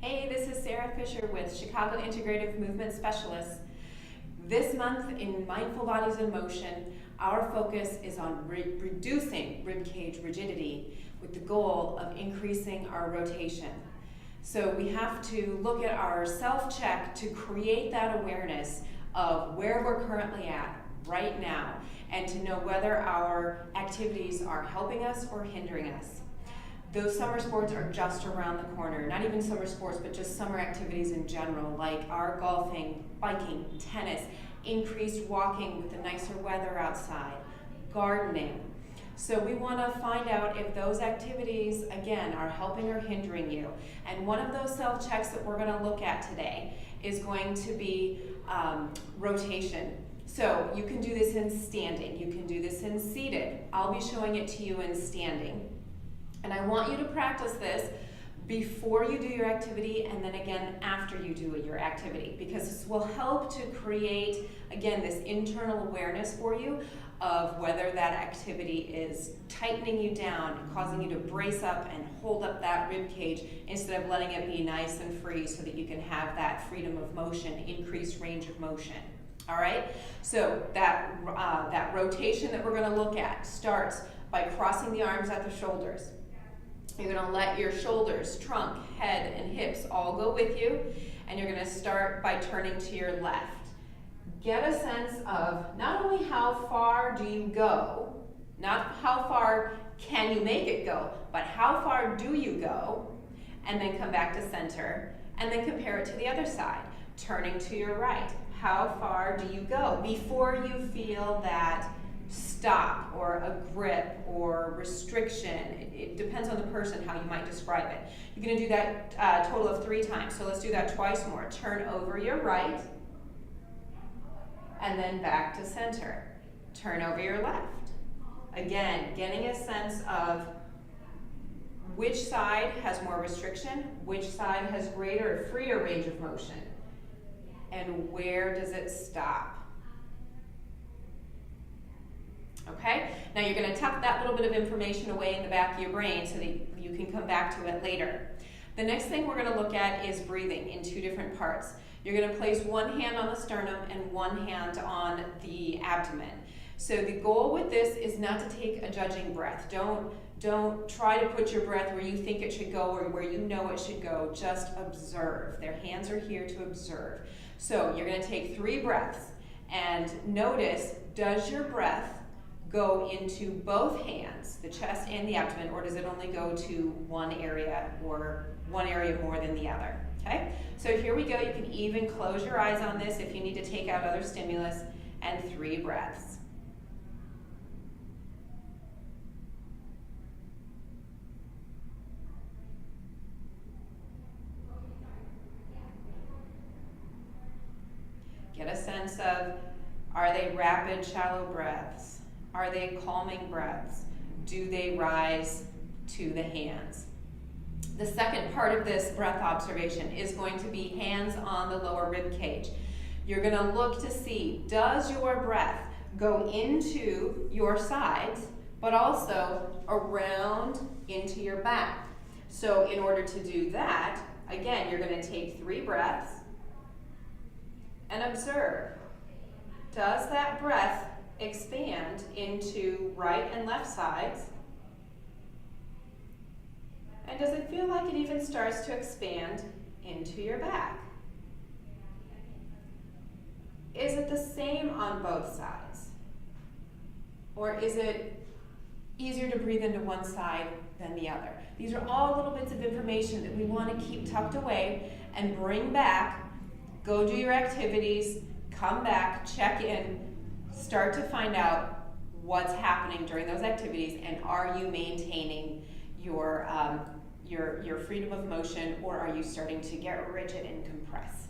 Hey, this is Sarah Fisher with Chicago Integrative Movement Specialists. This month in Mindful Bodies in Motion, our focus is on reducing ribcage rigidity with the goal of increasing our rotation. So we have to look at our self-check to create that awareness of where we're currently at right now and to know whether our activities are helping us or hindering us. Those summer sports are just around the corner. Not even summer sports, but just summer activities in general, like our golfing, biking, tennis, increased walking with the nicer weather outside, gardening. So we want to find out if those activities, again, are helping or hindering you. And one of those self-checks that we're going to look at today is going to be rotation. So you can do this in standing. You can do this in seated. I'll be showing it to you in standing. And I want you to practice this before you do your activity and then again after you do your activity, because this will help to create, again, this internal awareness for you of whether that activity is tightening you down and causing you to brace up and hold up that rib cage instead of letting it be nice and free so that you can have that freedom of motion, increased range of motion. All right? So that rotation that we're going to look at starts by crossing the arms at the shoulders. You're going to let your shoulders, trunk, head, and hips all go with you, and you're going to start by turning to your left. Get a sense of not only how far do you go, not how far can you make it go, but how far do you go, and then come back to center, and then compare it to the other side. Turning to your right, how far do you go before you feel that stop or a grip or restriction? It depends on the person how you might describe it. You're going to do that total of 3 times. So let's do that twice more. Turn over your right and then back to center. Turn over your left. Again, getting a sense of which side has more restriction, which side has greater or freer range of motion, and where does it stop. Okay? Now you're going to tuck that little bit of information away in the back of your brain so that you can come back to it later. The next thing we're going to look at is breathing in 2 different parts. You're going to place one hand on the sternum and one hand on the abdomen. So the goal with this is not to take a judging breath. Don't try to put your breath where you think it should go or where you know it should go. Just observe. Their hands are here to observe. So you're going to take 3 breaths and notice, does your breath go into both hands, the chest and the abdomen, or does it only go to one area or one area more than the other? Okay, so here we go. You can even close your eyes on this if you need to take out other stimulus, and 3 breaths. Get a sense of, are they rapid, shallow breaths? Are they calming breaths? Do they rise to the hands? The second part of this breath observation is going to be hands on the lower rib cage. You're going to look to see, does your breath go into your sides, but also around into your back? So in order to do that, again, you're going to take 3 breaths and observe. Does that breath expand into right and left sides? And does it feel like it even starts to expand into your back? Is it the same on both sides? Or is it easier to breathe into one side than the other? These are all little bits of information that we want to keep tucked away and bring back. Go do your activities, come back, check in, start to find out what's happening during those activities, and are you maintaining your freedom of motion, or are you starting to get rigid and compressed?